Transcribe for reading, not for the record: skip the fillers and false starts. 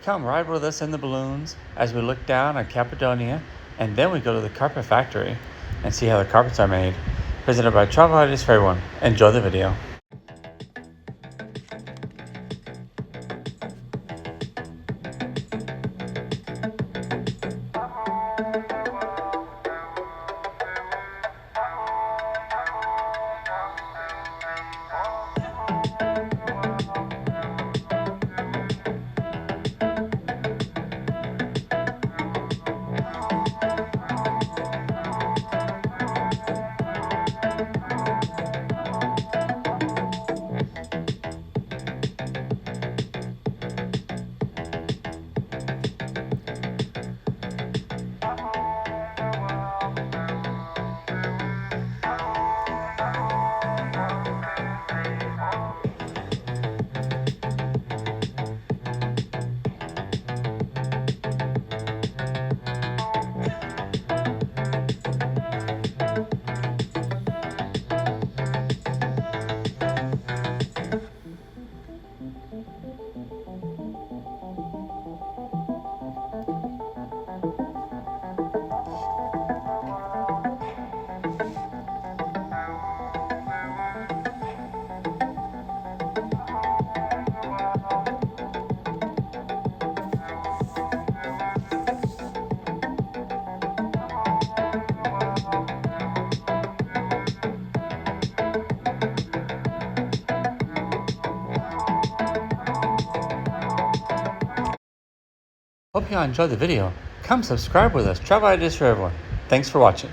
come ride with us in the balloons as we look down on Cappadocia, and then we go to the carpet factory and see how the carpets are made. Presented by Travel Ideas for Everyone. Enjoy the video. Hope you all enjoyed the video. Come subscribe with us. Travel Ideas for Everyone. Thanks for watching.